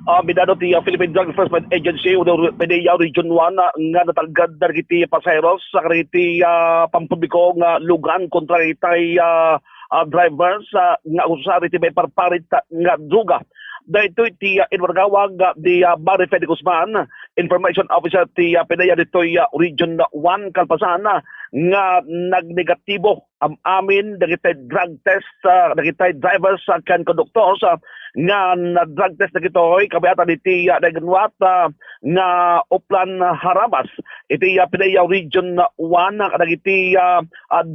Bidado ti Philippine Drug Enforcement Agency uno PDEA Region 1 nga natalgad dagiti pasaheros sa kariti pampubliko nga lugan kontra itay drivers nga usari ti may parparit nga druga. Dahito ti inwargawag di Barry Fede Guzman, Information Officer ti PDEA ditoy Region 1 Kalpasan nga nagnegatibo amin dagiti drug test dagiti drivers kan conductors nga na-drug test na kitoy kabayatan iti naganwat nga Uplan Harabas iti PDEA Region 1 kadagiti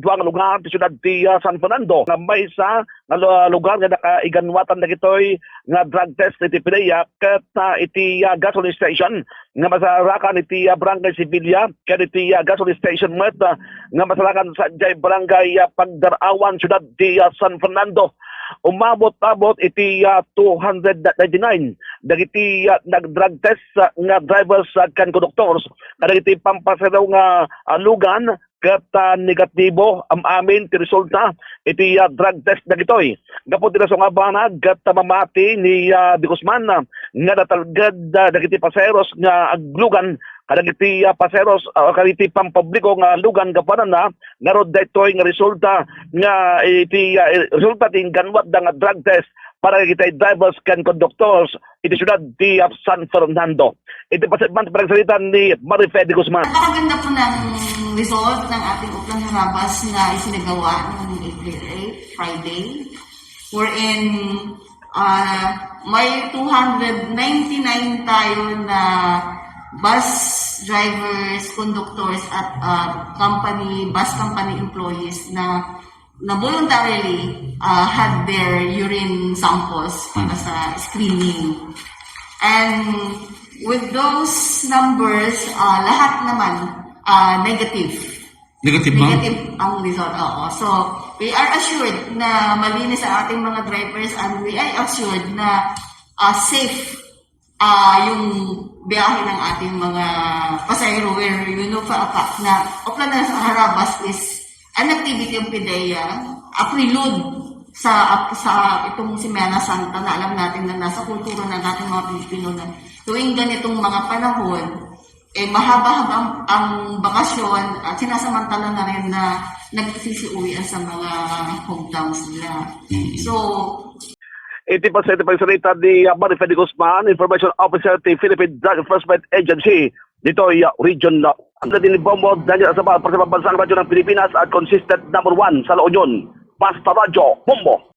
duang lugar ti syudad ti San Fernando nga may isa nga lugar nga nakaiganwatan na kitoy nga drug test iti PDEA ket iti gasoline station nga masarakan iti Barangay Sevilla ket iti gasoline station met nga masarakan sa Barangay Pagdarawan syudad ti San Fernando. Umabot-abot iti 299 dagiti nag-drug test nga drivers kan conductors kadagiti pampasaraw nga lugan ket negatibo amin ti resulta iti drug test dagitoy. Gapon ti nga banag ket mamati ni Di Guzman nga natalgad dagiti pasaheros nga aglugan kadagiti paseros kadagiti pampubliko nga lugan gapanan na narod daytoy nga resulta nga iti resulta ti ganwat nga drug test para kita drivers kan conductors iti syudad ti San Fernando. Iti pasagman pagsalita ni Barry Fede Guzman. Napakaganda po ng result ng ating Uplan Harabas na isinagawa noong April 8, Friday, wherein may 299 tayo na bus drivers, conductors at bus company employees na voluntarily had their urine samples para sa screening. And with those numbers, lahat naman negative. Negative, ma'am? Negative ang result. Oo. So, we are assured na malinis ang ating mga drivers and we are assured na safe yung biyahe ng ating mga pasahero where you know for a fact na Uplan Harabas is an activity ng PDEA, a prelude sa itong Semana Santa na alam natin na nasa kultura na natin mga Pilipino na tuwing ganitong mga panahon, mahaba-haba ang bakasyon at sinasamantala na rin na nagsisiuwian sa mga hometowns nila. So, iti pagsalita ni Barry Fede Guzman, Information Officer ti Philippine Drug Enforcement Agency dito Region 1. Ang din Bombo Daniel Asabal para sa Pambansang Radyo ng Pilipinas at consistent number 1 sa La Union. Basta Radyo Bombo.